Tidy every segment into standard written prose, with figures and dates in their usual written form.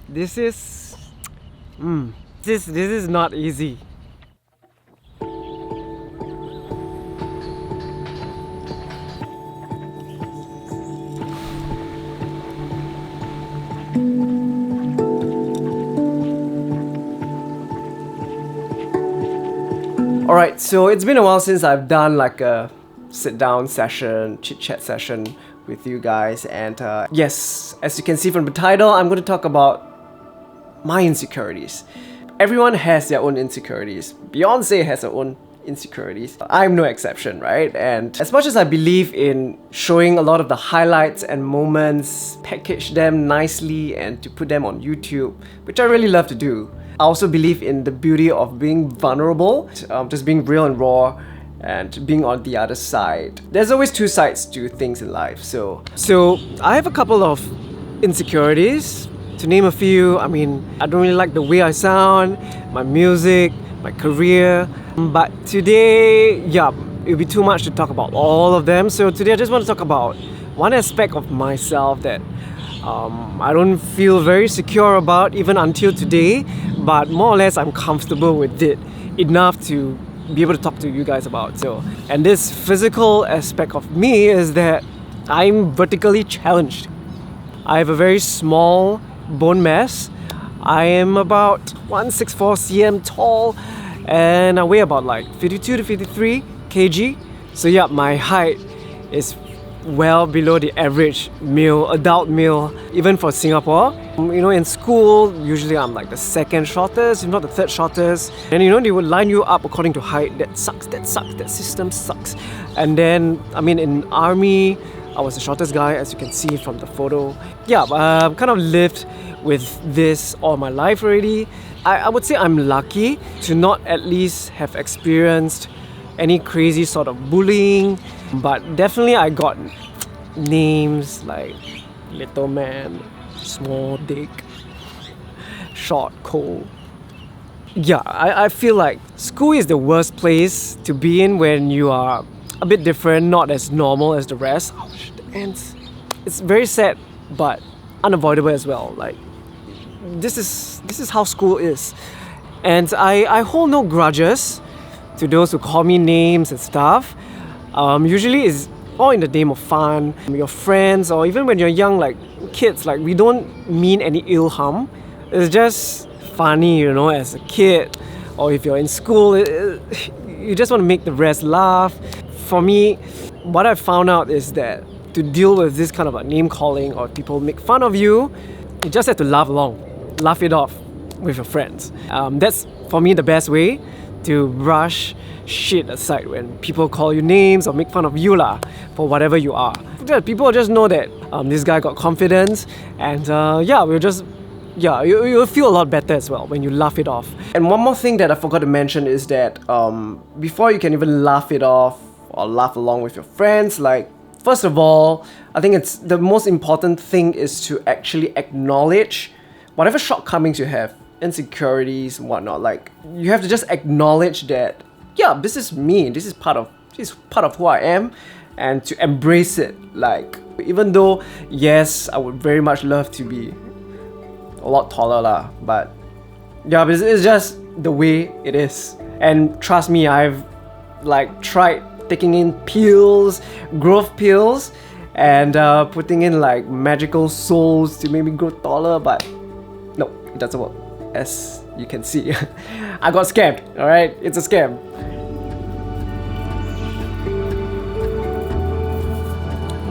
This is... This is not easy. Alright, so it's been a while since I've done like a sit-down session, chit-chat session with you guys, and yes, as you can see from the title, I'm going to talk about my insecurities. Everyone has their own insecurities. Beyonce has her own insecurities. I'm no exception, right? And as much as I believe in showing a lot of the highlights and moments, package them nicely and to put them on YouTube, which I really love to do, I also believe in the beauty of being vulnerable, just being real and raw, and being on the other side. There's always two sides to things in life. So I have a couple of insecurities. To name a few, I mean, I don't really like the way I sound, my music, my career. But today, yeah, it'll be too much to talk about all of them. So today I just want to talk about one aspect of myself that I don't feel very secure about even until today, but more or less I'm comfortable with it enough to be able to talk to you guys about. So, and this physical aspect of me is that I'm vertically challenged. I have a very small bone mass. I am about 164 cm tall and I weigh about like 52 to 53 kg. So yeah, my height is well below the average male, adult male, even for Singapore. You know, in school, usually I'm like the second shortest, if not the third shortest. And you know, they would line you up according to height. That sucks, that system sucks. And then, I mean, in army, I was the shortest guy, as you can see from the photo. Yeah, I've kind of lived with this all my life already. I would say I'm lucky to not at least have experienced any crazy sort of bullying, but definitely I got names like little man, small dick, short, cold. Yeah, I feel like school is the worst place to be in when you are a bit different, not as normal as the rest. Oh shit, the ants. It's very sad, but unavoidable as well. Like, this is how school is. And I hold no grudges to those who call me names and stuff. Usually it's all in the name of fun. Your friends, or even when you're young, like kids, like we don't mean any ill harm. It's just funny, you know, as a kid, or if you're in school, you just want to make the rest laugh. For me, what I found out is that to deal with this kind of a name calling or people make fun of you, you just have to laugh along, laugh it off with your friends. That's for me the best way to brush shit aside when people call you names or make fun of you lah for whatever you are. People just know that this guy got confidence, and yeah, you'll feel a lot better as well when you laugh it off. And one more thing that I forgot to mention is that before you can even laugh it off or laugh along with your friends, like, first of all, I think it's the most important thing is to actually acknowledge whatever shortcomings you have, insecurities and whatnot. Like, you have to just acknowledge that, yeah, this is me, this is part of who I am, and to embrace it. Like, even though, yes, I would very much love to be a lot taller lah, but yeah, but it's just the way it is. And trust me, I've like tried taking in pills, growth pills, and putting in like magical souls to make me grow taller, but no, it doesn't work. As you can see, I got scammed, alright? It's a scam.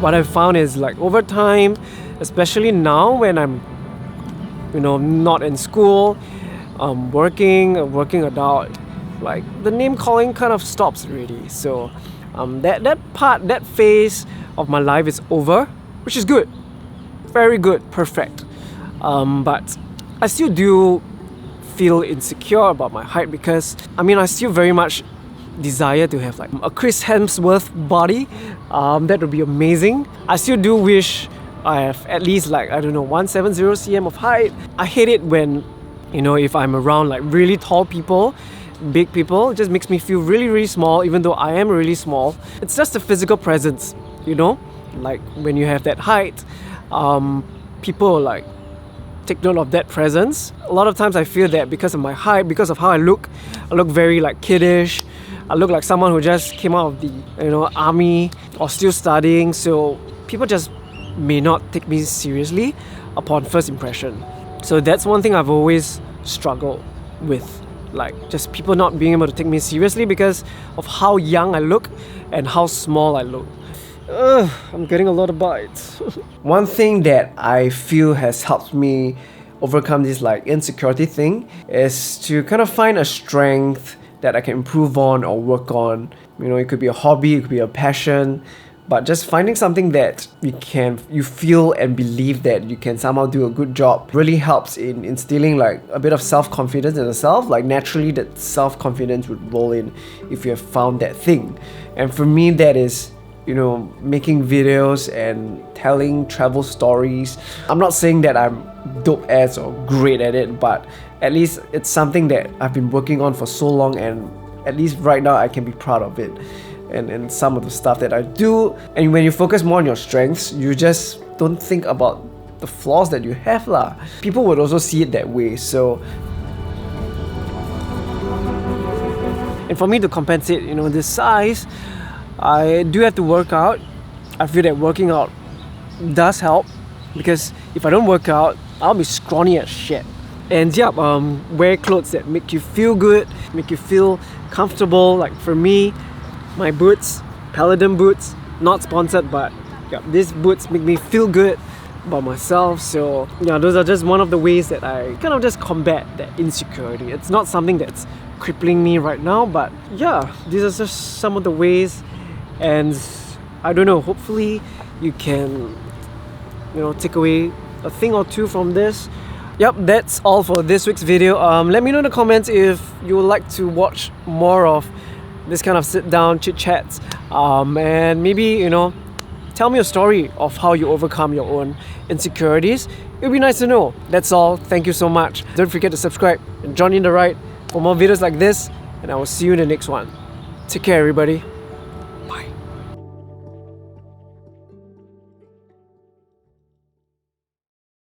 What I've found is, like, over time, especially now when I'm, you know, not in school, working, a working adult, like, the name calling kind of stops already. So that phase of my life is over, which is good, very good, perfect. But I still do feel insecure about my height because, I mean, I still very much desire to have like a Chris Hemsworth body. That would be amazing. I still do wish I have at least like, I don't know, 170 cm of height. I hate it when, you know, if I'm around like really tall people, big people, it just makes me feel really, really small, even though I am really small. It's just a physical presence, you know? Like when you have that height, people like take note of that presence. A lot of times I feel that because of my height, because of how I look very like kiddish. I look like someone who just came out of the army or still studying, so people just may not take me seriously upon first impression. So that's one thing I've always struggled with, like just people not being able to take me seriously because of how young I look and how small I look. I'm getting a lot of bites. One thing that I feel has helped me overcome this like insecurity thing is to kind of find a strength that I can improve on or work on. It could be a hobby, it could be a passion, but just finding something that you feel and believe that you can somehow do a good job really helps in instilling like a bit of self-confidence in yourself. Like naturally that self-confidence would roll in if you have found that thing. And for me that is making videos and telling travel stories. I'm not saying that I'm dope ass or great at it, but at least it's something that I've been working on for so long, and at least right now I can be proud of it and some of the stuff that I do. And when you focus more on your strengths, you just don't think about the flaws that you have lah. People would also see it that way. So and for me to compensate this size, I do have to work out. I feel that working out does help, because if I don't work out, I'll be scrawny as shit. And yeah, wear clothes that make you feel good, make you feel comfortable. Like for me, my boots, Paladin boots, not sponsored, but yeah, these boots make me feel good about myself. So yeah, those are just one of the ways that I kind of just combat that insecurity. It's not something that's crippling me right now, but yeah, these are just some of the ways. And I don't know, hopefully you can take away a thing or two from this. Yep, that's all for this week's video. Let me know in the comments if you would like to watch more of this kind of sit down chit chats, and maybe tell me a story of how you overcome your own insecurities. It would be nice to know. That's all. Thank you so much. Don't forget to subscribe and join in the ride for more videos like this, and I will see you in the next one. Take care, everybody.